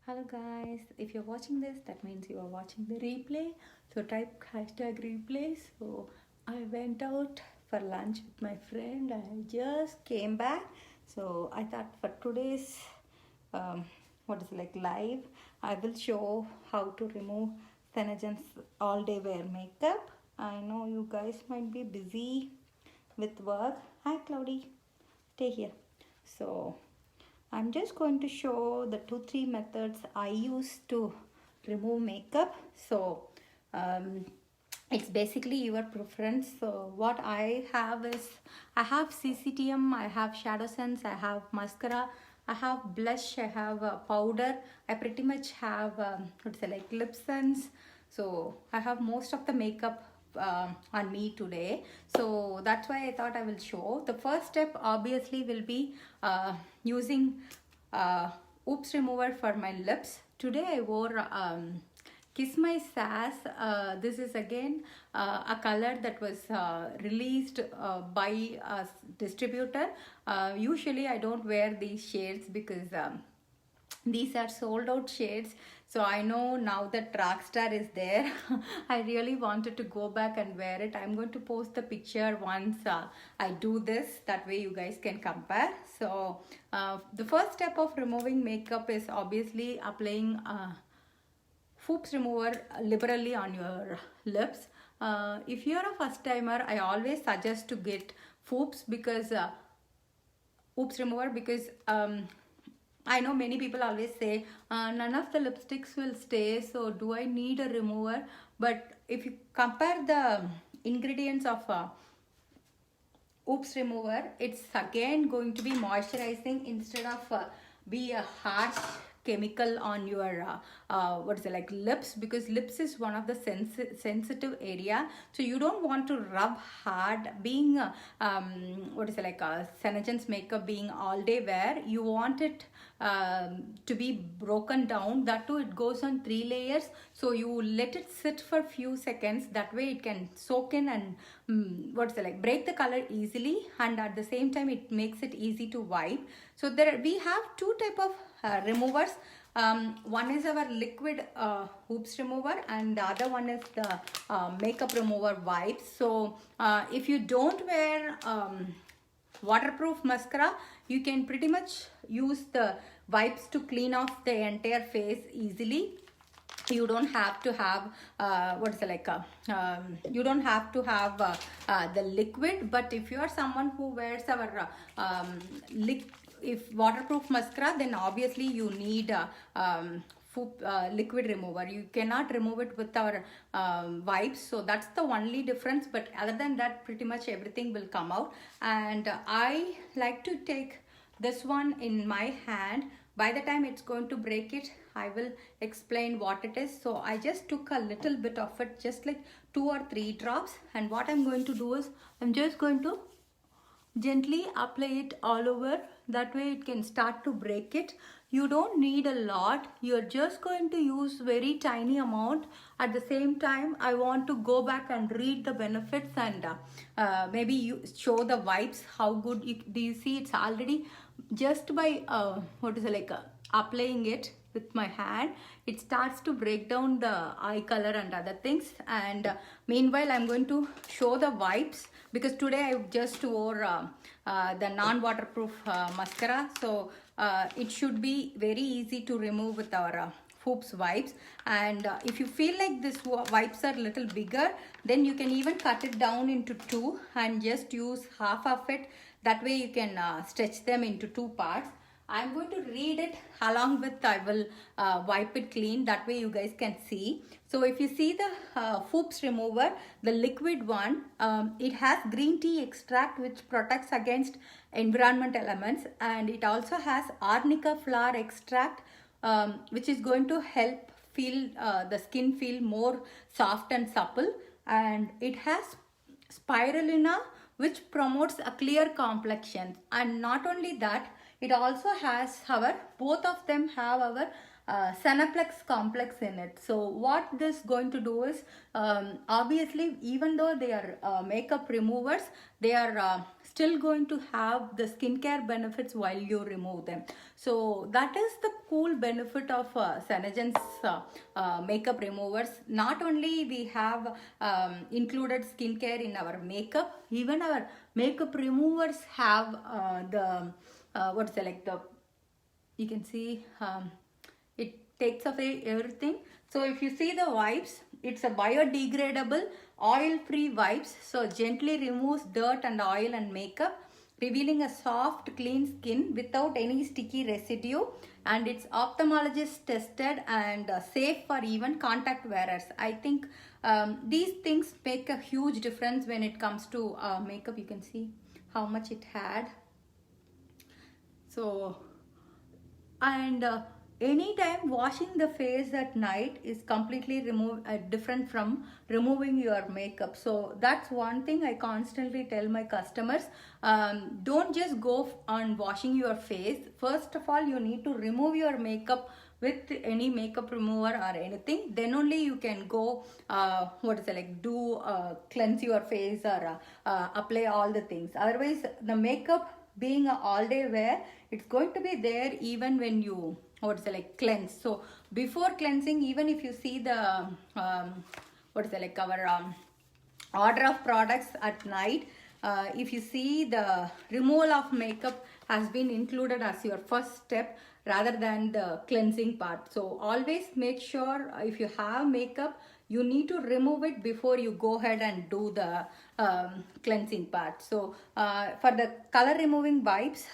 Hello guys, if you're watching this, that means you are watching the replay. So type hashtag replay. So I went out for lunch with my friend. I just came back. So I thought for today's um, live, I will show how to remove Senagen's all day wear makeup. I know you guys might be busy with work. Hi Cloudy, stay here. So I'm just going to show the 2-3 methods I use to remove makeup. So um, it's basically your preference. So what I have is I have CCTM, I have Shadow Sense, I have mascara, I have blush, I have powder. I pretty much have lip sense. So I have most of the makeup on me today, so that's why I thought I will show. The first step obviously will be using oops remover for my lips. Today I wore Kiss My Sass. This is again a color that was released by a distributor. Usually I don't wear these shades because these are sold out shades. So I know now that Rockstar is there. I really wanted to go back and wear it. I'm going to post the picture once I do this. That way you guys can compare. So the first step of removing makeup is obviously applying Foops remover liberally on your lips. If you're a first timer, I always suggest to get Foops because Oops remover because I know many people always say none of the lipsticks will stay, so do I need a remover? But if you compare the ingredients of Oops remover, it's again going to be moisturizing instead of be a harsh chemical on your lips, because lips is one of the sensitive area, so you don't want to rub hard. Being Senagen's makeup being all day wear, you want it to be broken down. That too, it goes on 3 layers, so you let it sit for few seconds. That way it can soak in and break the color easily, and at the same time it makes it easy to wipe. So there we have two type of removers. One is our liquid hoops remover, and the other one is the makeup remover wipes. So if you don't wear waterproof mascara, you can pretty much use the wipes to clean off the entire face easily. You don't have to have you don't have to have the liquid. But if you are someone who wears our if waterproof mascara, then obviously you need liquid remover. You cannot remove it with our wipes, so that's the only difference. But other than that, pretty much everything will come out. And I like to take this one in my hand. By the time it's going to break it, I will explain what it is. So I just took a little bit of it, just like 2 or 3 drops, and what I'm going to do is I'm just going to gently apply it all over. That way it can start to break it. You don't need a lot, you're just going to use very tiny amount. At the same time, I want to go back and read the benefits, and maybe you show the wipes how good do you see. It's already just by applying it with my hand, it starts to break down the eye color and other things. And meanwhile, I'm going to show the wipes, because today I just wore the non-waterproof mascara, so it should be very easy to remove with our Foops wipes. And if you feel like this wipes are little bigger, then you can even cut it down into 2 and just use half of it. That way you can stretch them into 2 parts. I'm going to read it along with, I will wipe it clean. That way you guys can see. So if you see the Foops remover, the liquid one, it has green tea extract which protects against environment elements, and it also has arnica flower extract which is going to help feel the skin feel more soft and supple. And it has spirulina which promotes a clear complexion. And not only that, it also has our, both of them have our Senaplex complex in it. So what this going to do is, obviously, even though they are makeup removers, they are still going to have the skincare benefits while you remove them. So that is the cool benefit of Senegen's makeup removers. Not only we have included skincare in our makeup, even our makeup removers have the what's it like the, you can see it takes away everything. So if you see the wipes, it's a biodegradable oil-free wipes, so gently removes dirt and oil and makeup, revealing a soft clean skin without any sticky residue, and it's ophthalmologist tested and safe for even contact wearers. I think these things make a huge difference when it comes to makeup. You can see how much it had. So, and anytime washing the face at night is completely different from removing your makeup. So that's one thing I constantly tell my customers. Don't just go on washing your face. First of all, you need to remove your makeup with any makeup remover or anything. Then only you can go cleanse your face or apply all the things. Otherwise, the makeup being a all day wear, it's going to be there even when you cleanse. So before cleansing, even if you see the our order of products at night, if you see the removal of makeup has been included as your first step rather than the cleansing part. So always make sure if you have makeup, you need to remove it before you go ahead and do the cleansing part. So for the color removing wipes,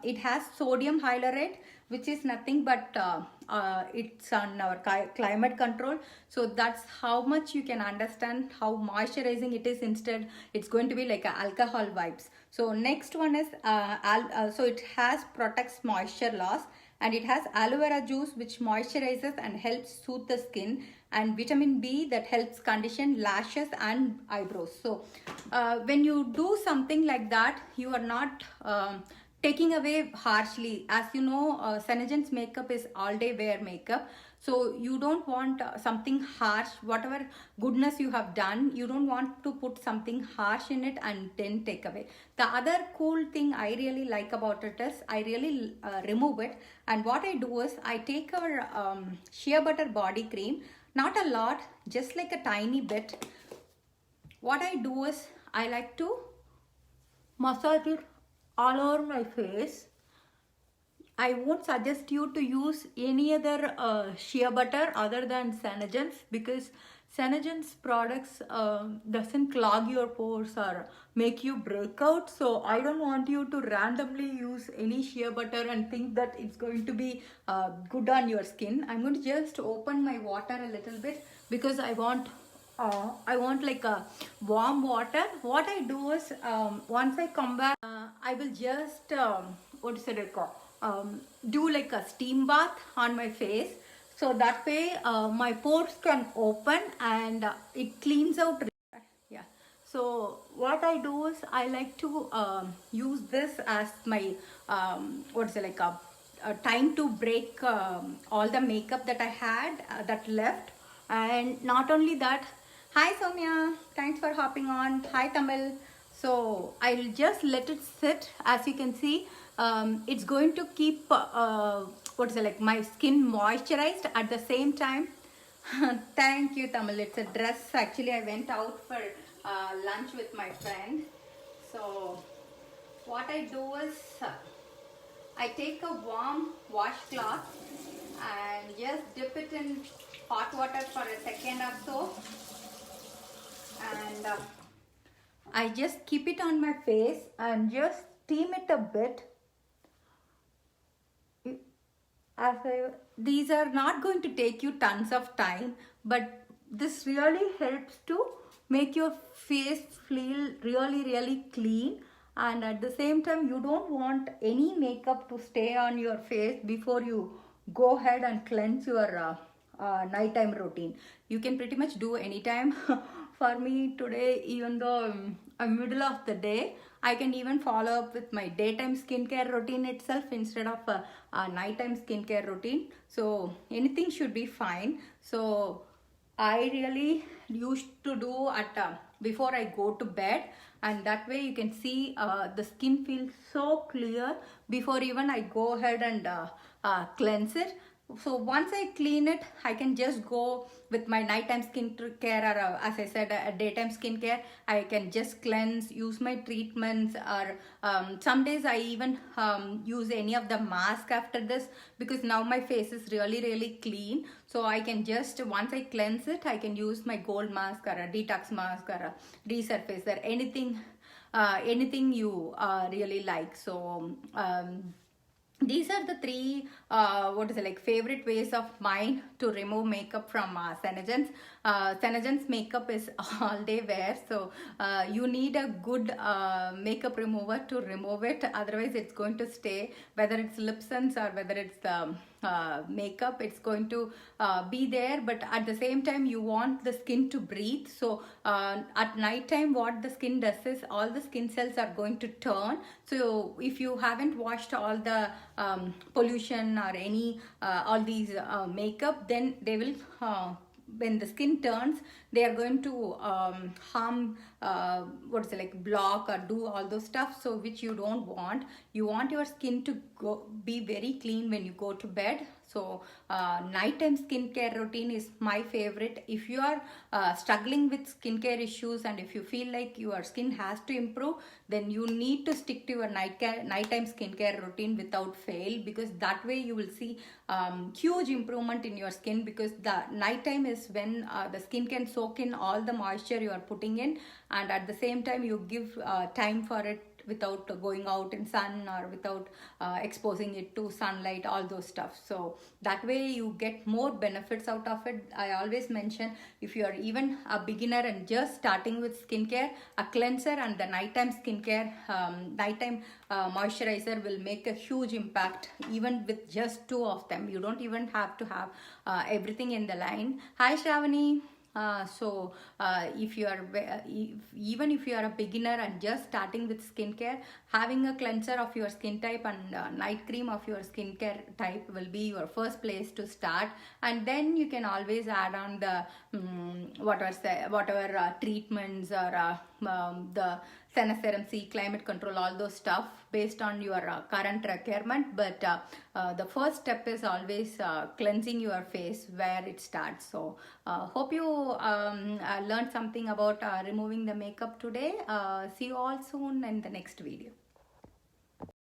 it has sodium hyalurate, which is nothing but it's on our climate control. So that's how much you can understand how moisturizing it is. Instead, it's going to be like a alcohol wipes. So next one is so it has protects moisture loss, and it has aloe vera juice which moisturizes and helps soothe the skin, and vitamin B that helps condition lashes and eyebrows. So when you do something like that, you are not taking away harshly. As you know, Senegen's makeup is all day wear makeup. So you don't want something harsh. Whatever goodness you have done, you don't want to put something harsh in it and then take away. The other cool thing I really like about it is I really remove it. And what I do is I take our shea butter body cream, not a lot, just like a tiny bit. What I do is I like to massage it all over my face. I won't suggest you to use any other shea butter other than Senegen's, because Senegen's products doesn't clog your pores or make you break out. So I don't want you to randomly use any shea butter and think that it's going to be good on your skin. I'm going to just open my water a little bit because I want like a warm water. What I do is once I come back, I will just do like a steam bath on my face, so that way my pores can open and it cleans out. Yeah, so what I do is I like to use this as my a time to break all the makeup that I had that left. And not only that, hi Soumya, thanks for hopping on. Hi Tamil. So I'll just let it sit. As you can see, it's going to keep my skin moisturized at the same time. Thank you Tamil. It's a dress. Actually, I went out for lunch with my friend. So what I do is I take a warm washcloth and just dip it in hot water for a second or so, and I just keep it on my face and just steam it a bit. These are not going to take you tons of time, but this really helps to make your face feel really clean, and at the same time you don't want any makeup to stay on your face before you go ahead and cleanse your nighttime routine. You can pretty much do anytime. For me today, even though I'm middle of the day, I can even follow up with my daytime skincare routine itself instead of a nighttime skincare routine. So anything should be fine. So I really used to do at before I go to bed, and that way you can see the skin feels so clear before even I go ahead and cleanse it. So once I clean it, I can just go with my nighttime skin care, or as I said, daytime skincare. I can just cleanse, use my treatments, or some days I even use any of the mask after this, because now my face is really clean. So I can just, once I cleanse it, I can use my gold mask or a detox mask or a resurfacer, anything you really like. So these are the three favorite ways of mine to remove makeup from Senegen's. Senegen's makeup is all day wear, so you need a good makeup remover to remove it, otherwise it's going to stay. Whether it's lip sense or whether it's the makeup, it's going to be there, but at the same time you want the skin to breathe. So at night time, what the skin does is all the skin cells are going to turn. So if you haven't washed all the pollution or any all these makeup, then they will when the skin turns, they are going to harm block or do all those stuff, so which you don't want. You want your skin to be very clean when you go to bed. So nighttime skincare routine is my favorite. If you are struggling with skincare issues, and if you feel like your skin has to improve, then you need to stick to your nighttime skincare routine without fail, because that way you will see huge improvement in your skin, because the nighttime is when the skin can soak in all the moisture you are putting in, and at the same time you give time for it without going out in sun, or without exposing it to sunlight, all those stuff. So that way you get more benefits out of it. I always mention, if you are even a beginner and just starting with skincare, a cleanser and the nighttime skincare, nighttime moisturizer will make a huge impact, even with just two of them. You don't even have to have everything in the line. Hi Shravani. If you are even if you are a beginner and just starting with skincare, having a cleanser of your skin type and night cream of your skincare type will be your first place to start, and then you can always add on the whatever treatments or the Seneserum C, climate control, all those stuff based on your current requirement. But the first step is always cleansing your face, where it starts. So hope you learned something about removing the makeup today. See you all soon in the next video.